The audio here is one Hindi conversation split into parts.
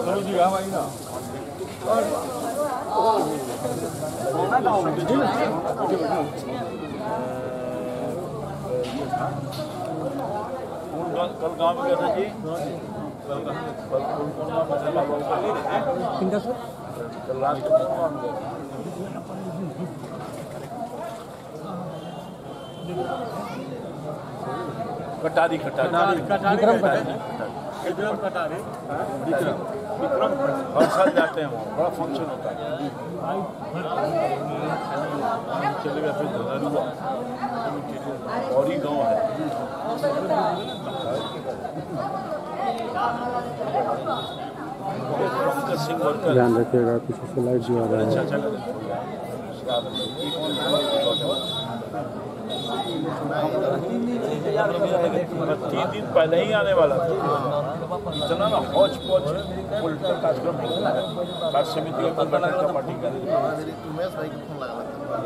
कल गाँव में गया था जी, कल रात को कटारी विक्रम हर साल जाते हैं, वहाँ बड़ा फंक्शन होता है। चले गए फिर धनरुआ और ही गाँव है। पंकज सिंह वर्कर, ध्यान रखिएगा पीछे से लाइट जो आ रहा है। अच्छा 3 दिन पहले ही आने वाला था। इतना ना हौच पौच पॉलिटिकल कार्यक्रम कार्य समिति का बैठक का पार्टी का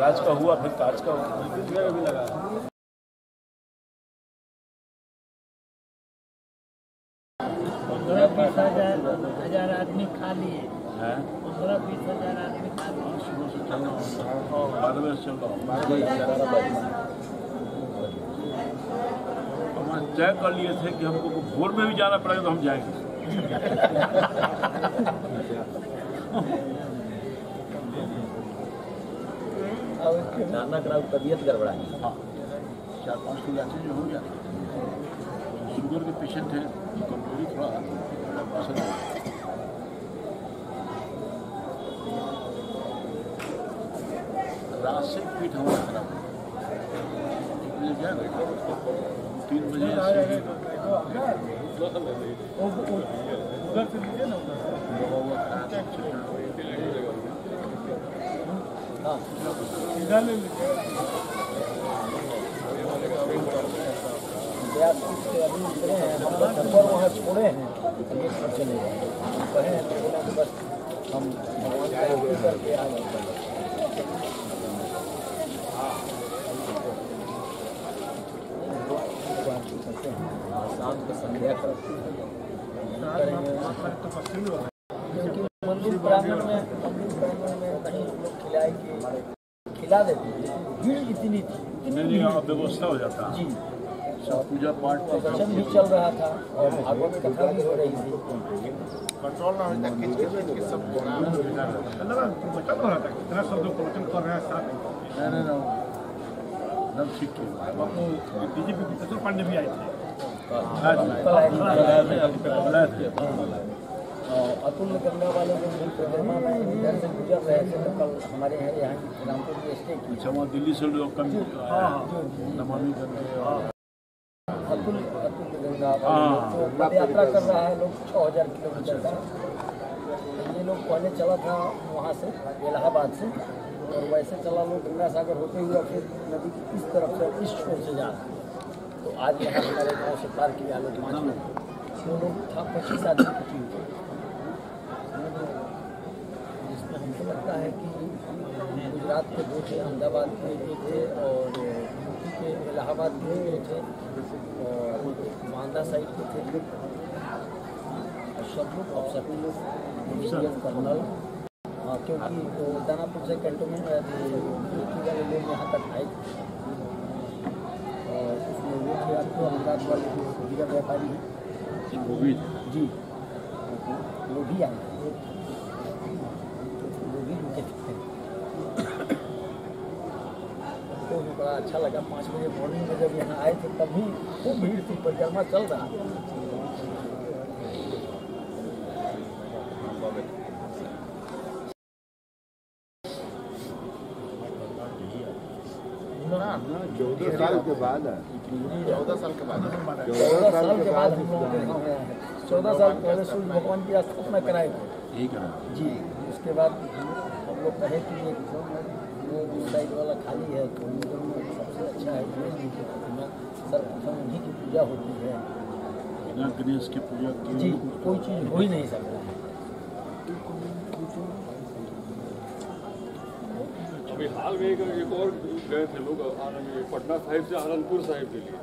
राज का हुआ, फिर कार्य का भी लगा। 15-20 आदमी खा लिए, 15-20 आदमी खा लिए। सुबह से चल रहा हूँ, 12 बजे चल रहा हूँ। हम तय कर लिए थे कि हमको भोर में भी जाना पड़ेगा तो हम जाएंगे। तबीयत गड़बड़ा है। हाँ, 4-5 लोग ऐसे जो हो गया, शुगर के पेशेंट हैं, कमजोरी थोड़ा असर है। रात से पीठ हमारा खराब है, क्या 3 बजे वहाँ छोड़े हैं, चले गए बस हम करके आ गए। शाम को संध्या करते हैं, मंदिर प्रांगण में कहीं लोग खिला देते हैं। भीड़ इतनी थी, नहीं अब व्यवस्था हो जाता है जी। सब पूजा पाठ प्रवचन भी चल रहा था और भागवत कथा भी हो रही थी। कंट्रोल ना होता कि सब कितना सब लोग प्रवचन कर रहे हैं साथ नहीं ठीक है। बीजेपी के पांडे भी आए थे। अतुल गंगा वाले जो परिक्रमा में इधर से गुजर रहे थे तो कल हमारे यहाँ रामपुर में स्टे की। अच्छा, वहाँ दिल्ली से लोग कम नमामि गंगे अतुल गंगा पद यात्रा कर रहा है लोग 6000 किलोमीटर का। ये लोग पहले चला था वहाँ से इलाहाबाद से, और वैसे चला लोग गंगा सागर होते हुए फिर नदी की इस तरफ से इस छोर से जा रहा। तो आज यहाँ हमारे गाँव से पार किया लोग 5 लोग, 2 लोग था 25 आदमी की टीम। जिसमें हमको लगता है कि गुजरात के 2 थे, अहमदाबाद के 1 थे और यूपी के इलाहाबाद के 2 थे और बांदा साइड के थे। और सब लोग अफसर डिवीजन कर्नल, क्योंकि दानापुर से कैंटोनमेंट यूपी वाले लोग यहाँ तक आए और उसमें वो थे आपको अहमदाबाद वाले हीरा व्यापारी जी, वो भी आए, वो भी रुके थे। तो भी बड़ा अच्छा लगा। 5 बजे मॉर्निंग में जब यहाँ आए थे तब भी खूब भीड़ थी, परिक्रमा चल रहा। ना 14 साल के बाद है, 14 साल के बाद 14 साल के बाद हम लोग 14 साल पहले सूर्य भगवान की स्थापना कराए थे जी। उसके बाद हम लोग कहे कि वो साइड वाला खाली है तो सबसे अच्छा है सर्वप्रथम उन्हीं की पूजा होती है। बिना गणेश की पूजा जी कोई चीज़ हो ही नहीं सकता है। अभी हाल में एक और गए थे लोग पटना साहिब से आनंदपुर साहिब के लिए,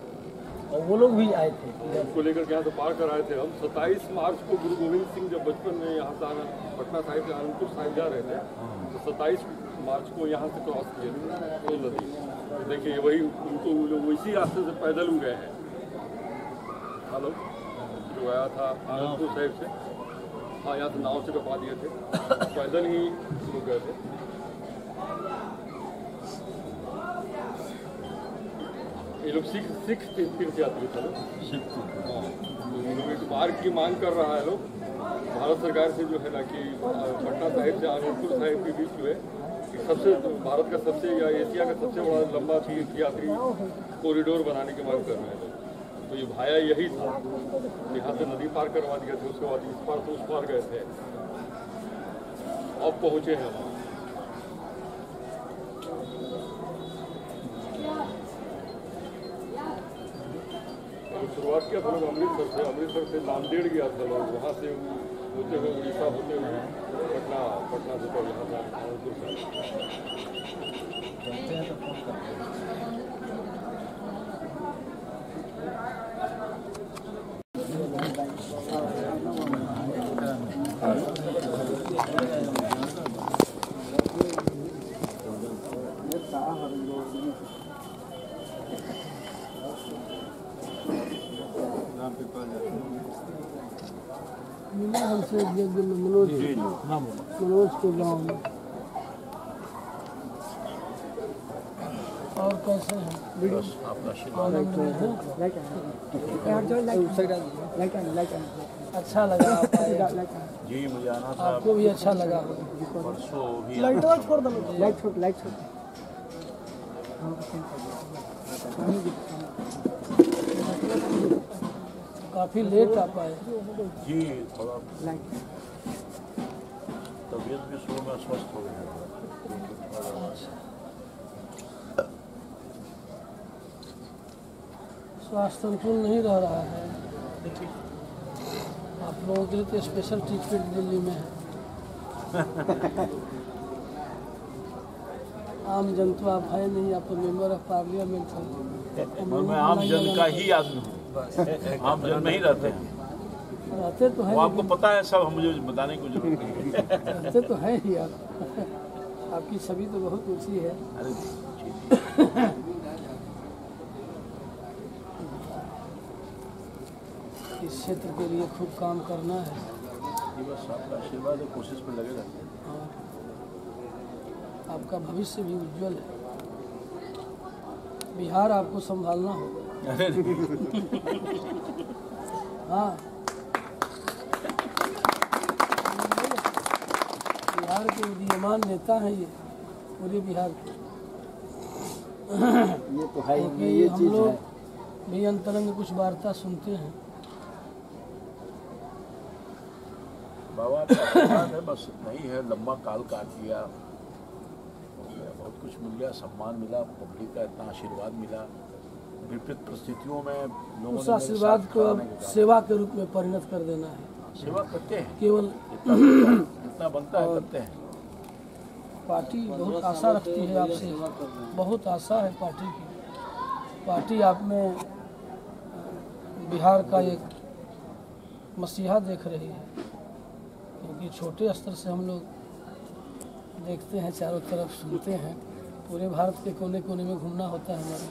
और वो लोग भी आए थे। को लेकर के यहाँ से पार कर आए थे हम। 27 मार्च को गुरु गोविंद सिंह जब बचपन में यहाँ से पटना साहिब से आनंदपुर साहिब जा रहे थे, तो 27 मार्च को यहाँ से क्रॉस किए थे नदी। देखिए वही उनको लोग इसी रास्ते से पैदल गए हैं। हेलो जो आया था आनंदपुर साहिब से, हाँ यहाँ से नाव से कपा दिए थे, पैदल ही रुक गए थे। ये लोग सिख तीर्थ यात्री थे। एक मार्ग की मांग कर रहा है लोग भारत सरकार से, जो है ना कि पटना साहिब से आनंदपुर साहिब के बीच जो है सबसे भारत का सबसे या एशिया का सबसे बड़ा लंबा तीर्थ यात्री कॉरिडोर बनाने की मांग कर रहे हैं लोग। तो ये भाया यही था, यहाँ से नदी पार करवा दिया थे, उसके बाद इस पार से उस पार गए थे, अब पहुँचे हैं वहाँ। शुरुआत किया था लोग अमृतसर से नांदेड़ गया था लोग, वहाँ से होते हुए उड़ीसा होते हुए पटना से तो यहाँ था आनंदपुर साहिब। मिला हमसे एक दिन मनोज के गाँव में। और कैसे हैं? अच्छा लगा जी, मुझे आना था। आपको भी अच्छा लगा? परसों भी लाइट छोड़ दो, लाइट छोड़। काफी लेट आ पाए जी, थोड़ा तबीयत भी शुरू में अस्वस्थ हो गई। स्वास्थ्य अनुकूल नहीं रह रहा है। आप लोगों के लिए तो स्पेशल ट्रीटमेंट दिल्ली में है। आम जनता आप है नहीं, आप तो मेंबर ऑफ पार्लियामेंट हैं। मैं आम जन का ही आदमी हूँ, आम जन में ही रहते हैं। रहते तो है, वो आपको पता है सब, मुझे बताने की जरूरत नहीं है। रहते तो है ही आप। आपकी छवि तो बहुत ऊंची है। अरे इस क्षेत्र के लिए खूब काम करना है। बस आपका आशीर्वाद है, कोशिश में लगे रहते हैं। हाँ। आपका भविष्य भी उज्जवल है। बिहार आपको संभालना होगा। हाँ, बिहार के विद्यमान नेता हैं ये, पूरे बिहार के। ये तो है, क्योंकि हम लोग भी अंतरंग में कुछ वार्ता सुनते हैं। बाबा का आशीर्वाद है, बस नहीं है। लंबा काल काट लिया, बहुत कुछ मिल गया, सम्मान मिला, पब्लिक का इतना आशीर्वाद मिला। विपरीत परिस्थितियों में लोगों उस आशीर्वाद को सेवा के रूप में परिणत कर देना है। सेवा करते हैं, केवल जितना बनता है करते हैं। पार्टी बहुत आशा रखती है आपसे, बहुत आशा है पार्टी की। पार्टी आप में बिहार का एक मसीहा देख रही है, क्योंकि छोटे स्तर से हम लोग देखते हैं, चारों तरफ सुनते हैं। पूरे भारत के कोने कोने में घूमना होता है हमारा।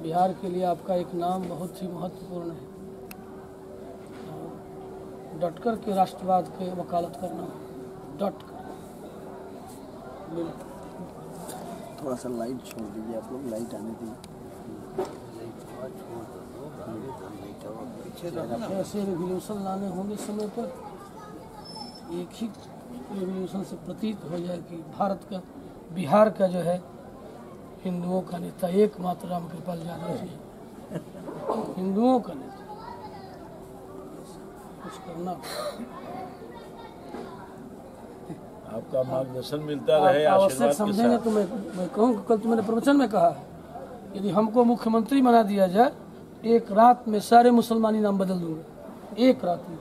बिहार के लिए आपका एक नाम बहुत ही महत्वपूर्ण है। डटकर के राष्ट्रवाद के वकालत करना, डट कर। थोड़ा सा लाइट छोड़ दीजिए आप लोग, लाइट आने दीजिए। ऐसे रेवोल्यूशन लाने होंगे समय पर, एक ही रेवोल्यूशन से प्रतीत हो जाए कि भारत का, बिहार का जो है हिंदुओं का नेता एकमात्र रामकृपाल यादव जी, हिंदुओं का नेता। कुछ करना, आपका मार्गदर्शन मिलता रहे, आप आशीर्वाद आवश्यक के समझेंगे साथ। तो मैं कहूँ, कल तो मैंने प्रवचन में कहा है, यदि हमको मुख्यमंत्री बना दिया जाए, एक रात में सारे मुसलमानी नाम बदल दूंगा। एक रात में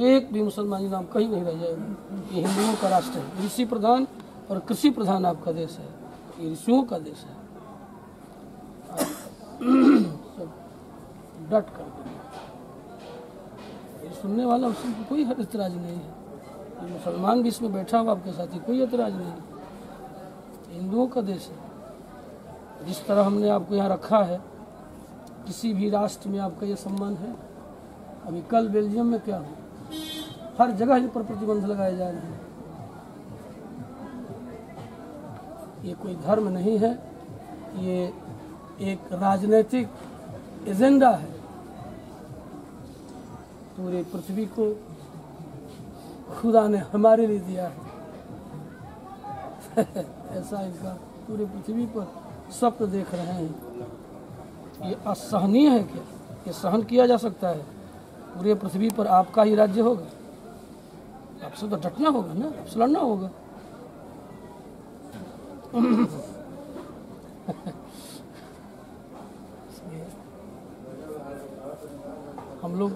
एक भी मुसलमानी नाम कहीं नहीं रह जाएगा। ये हिंदुओं का राष्ट्र है, ऋषि प्रधान और कृषि प्रधान आपका देश है, ये ऋषियों का देश है। सब डट कर सुनने वाला उसमें कोई एतराज नहीं है। ये मुसलमान भी इसमें बैठा हुआ आपके साथ ही, कोई एतराज नहीं। हिंदुओं का देश है। जिस तरह हमने आपको यहाँ रखा है, किसी भी राष्ट्र में आपका ये सम्मान है। अभी कल बेल्जियम में क्या हो, हर जगह इन पर प्रतिबंध लगाए जा रहे हैं। ये कोई धर्म नहीं है, ये एक राजनीतिक एजेंडा है। पूरे पृथ्वी को खुदा ने हमारे लिए दिया है। ऐसा इनका पूरे पृथ्वी पर स्वप्न देख रहे हैं। ये असहनीय है क्या? ये सहन किया जा सकता है? पूरे पृथ्वी पर आपका ही राज्य होगा, आपसे तो डटना होगा ना, आपसे लड़ना होगा। हम लोग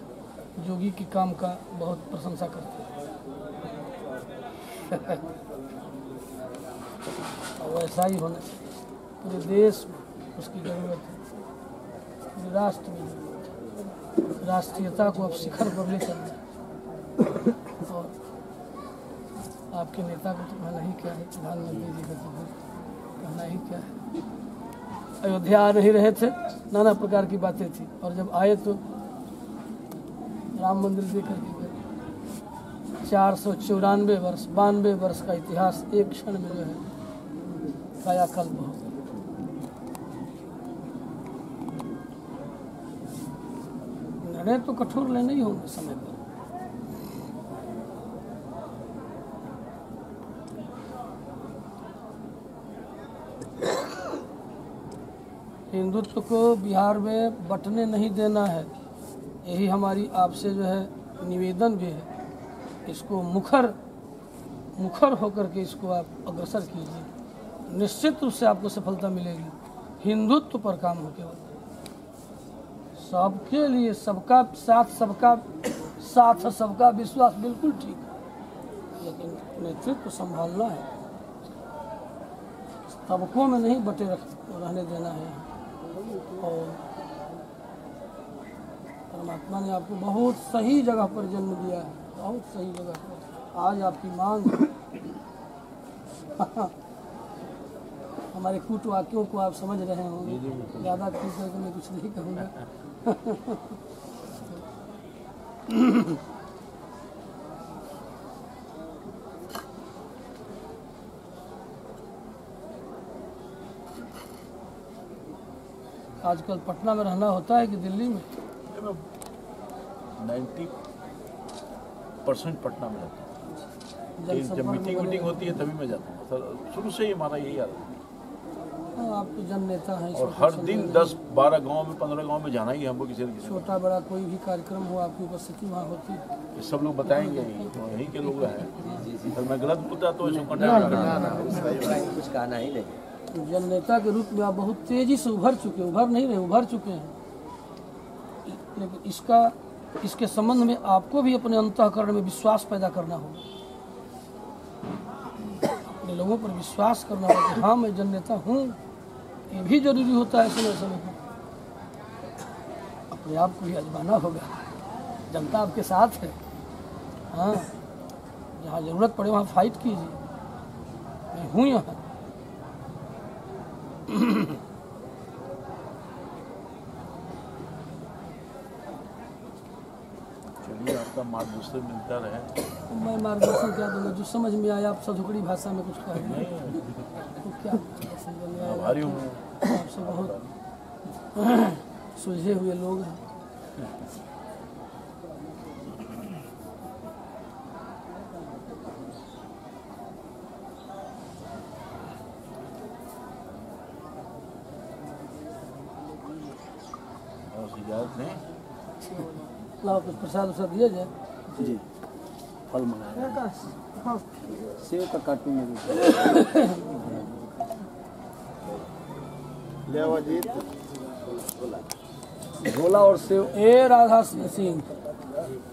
जोगी के काम का बहुत प्रशंसा करते हैं। और वैसा ही होना चाहिए। पूरे देश में उसकी जरूरत है, पूरे राष्ट्र में जरूरत है। राष्ट्रीयता को अब शिखर पर ले चलना है। और आपके नेता को तो कहना ही क्या है, प्रधानमंत्री जी का तो कहना ही क्या है। अयोध्या आ नहीं रहे थे, नाना प्रकार की बातें थी, और जब आए तो राम मंदिर देकर के गए। 494 वर्ष 92 वर्ष का इतिहास एक क्षण में जो है कायाकल्प हो गया। निर्णय तो कठोर लेने ही होंगे समय पर। हिंदुत्व को बिहार में बंटने नहीं देना है, यही हमारी आपसे जो है निवेदन भी है। इसको मुखर होकर के इसको आप अग्रसर कीजिए, निश्चित रूप से आपको सफलता मिलेगी। हिंदुत्व पर काम हो केवल, सबके लिए सबका साथ, सबका विश्वास बिल्कुल ठीक है, लेकिन नेतृत्व संभालना है। तबकों में नहीं बटे रहने देना है। और परमात्मा ने आपको बहुत सही जगह पर जन्म दिया है, बहुत सही जगह पर। आज आपकी मांग हमारे कूट वाक्यों को आप समझ रहे होंगे, ज़्यादा खुश करके मैं कुछ नहीं कहूँगा। आजकल पटना में रहना होता है कि दिल्ली में? 90% पटना में रहता हूँ। जब मीटिंग होती है तभी मैं जाता हूँ। शुरू से ही हमारा यही आदत है। आप तो जन नेता हैं, और हर दिन 10-12 गांव में 15 गांव में जाना ही हमको किसी न किसी। छोटा बड़ा कोई भी कार्यक्रम हो आपकी उपस्थिति वहाँ होती है। ये सब लोग बताएंगे, यहीं के लोग हैं। अगर मैं गलत बोलता तो इसको कुछ कहना ही नहीं। जन नेता के रूप में आप बहुत तेजी से उभर चुके हैं। लेकिन इसके संबंध में आपको भी अपने अंतःकरण में विश्वास पैदा करना होगा, अपने लोगों पर विश्वास करना होगा कि हाँ मैं जन नेता हूँ। ये भी जरूरी होता है समय समय पर। अपने आप को भी आजमाना होगा। जनता आपके साथ है, हाँ, जहाँ ज़रूरत पड़े वहाँ फाइट कीजिए। मैं हूँ यहाँ। चलिए, आपका मार्गदर्शन मिलता रहे। तो मैं मार्गदर्शन क्या दूंगा? जो समझ में आया आप सधुकड़ी भाषा में कुछ कहें नहीं, तो क्या समझ में आया? आभारी हूँ। आपसे बहुत सुलझे हुए लोग हैं। इजाजत नहीं, लाओ कुछ प्रसाद उसाद दिया जाए। जी, फल मंगाया, सेव का कार्टून में झोला और सेव। ए राधा सिंह,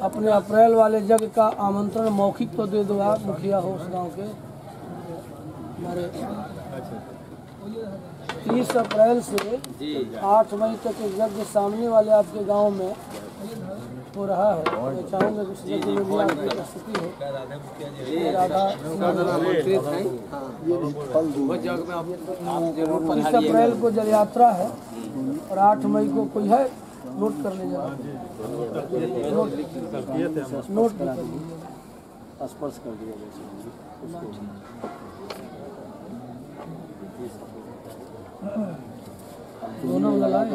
अपने अप्रैल वाले जग का आमंत्रण मौखिक तो दे दो। आप मुखिया हो उस गाँव के हमारे। 30 अप्रैल से 8 मई तक एक यज्ञ सामने वाले आपके गांव में हो रहा है। मैं चाहूँगा कि उस यज्ञ में भी आपकी उपस्थिति हो। राधा 30 अप्रैल को जल यात्रा है और 8 मई को कोई है नोट कर ले जाए, नोट कर लीजिए, स्पर्श कर दिया दोनों लगाए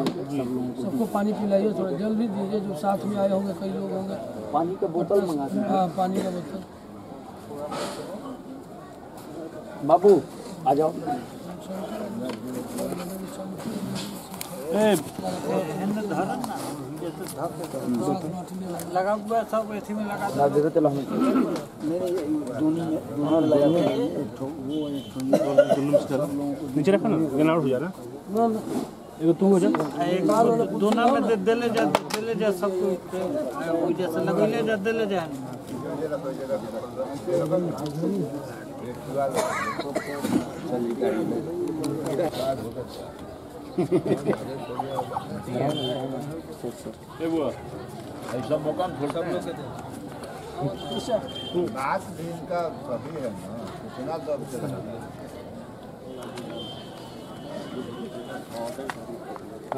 सबको पानी पिलाइए, थोड़ा जल भी दीजिए, जो साथ में आए होंगे कई लोग होंगे। पानी का बोतल मंगा दें। हाँ पानी का बोतल। बाबू आ जाओ। लगा हुआ सब ऐसे में लगा ना दे चलो हमें मेरे दोनों लगाए एक ठो वो एक ठो नीचे रखा ना गनाड़ हो जा रहा एगो तू हो जा दोनों में दे ले जा सबको जैसे लगेले जा दे ले जा। ऐसा मौका छोटा नाच भी इनका सभी है ना, इतना दर्द चल रहा है।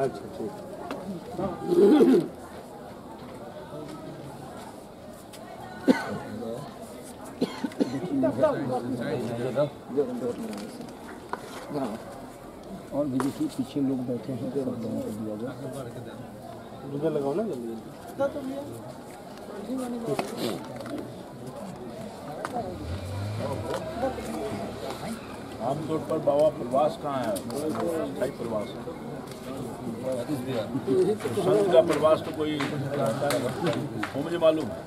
अच्छा ठीक और भी देखिए पीछे लोग बैठे हैं, सब लोगों को दिया जाए। लगाओ ना जल्दी आमतौर पर बाबा प्रवास कहाँ है? स्थायी प्रवास है। संत का प्रवास तो कोई वो मुझे मालूम है।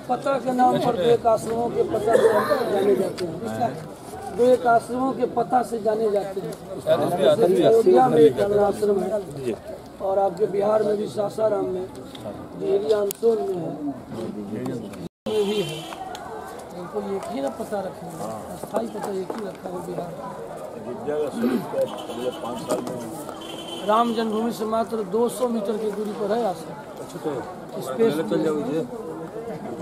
पता के नाम पर 2 आश्रमों के पता से जाने जाते हैं। 2 आश्रमों के पता से जाने जाते हैं। अयोध्या में एक आश्रम है और आपके बिहार में भी सासाराम में, डेहरी आंसोल में है, में भी है। उनको एक ही ना पता रखेंगे, अस्थायी पता एक ही रखा है बिहार। अयोध्या का स्वरूप का अगले 5 साल में राम जन्मभूमि से मात्र 200 मीटर की दूरी पर है आश्रम। स्पेस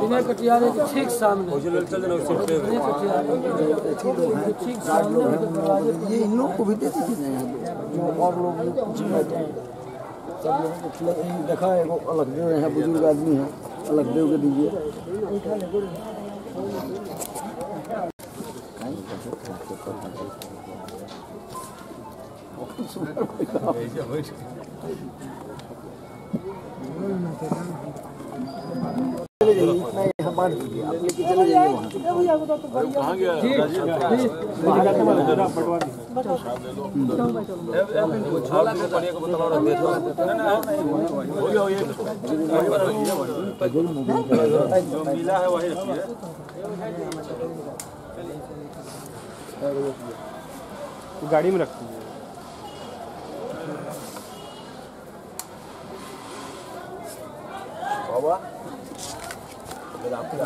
विनय कटियारे के ठीक सामने, विनय कटियारे के ठीक सामने ये इन लोग को भी दे दीजिए जो और लोग बैठे हैं, सब लोगों को देखा है। वो अलग देव है, बुजुर्ग आदमी है, अलग देव के दीजिए। इतना यहाँ बांट दीजिए, आप लेके चले जाइए वहाँ। कहाँ गया? मिला है वही रखिए। गाड़ी में रखती है। बाबा अगर आपके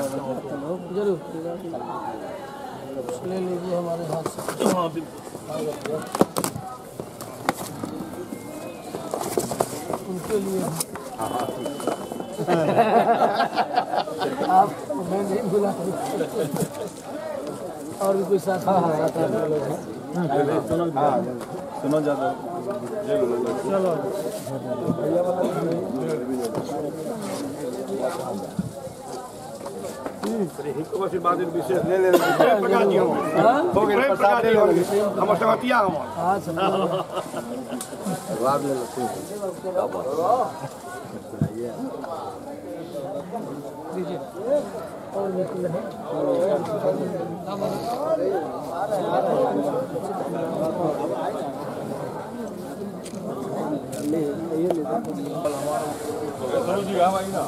जरूर ले लीजिए हमारे हाथ से। उनके लिए आप मैं नहीं बुला और भी कोई साथ सुनो ज़्यादा चलो बाद विशेष ले ले हो गए प्रसाद ले लो हम समतिया हम हाँ समझ जवाब ले लो। लीजिए और भी कुछ है। जी हाँ भाई ना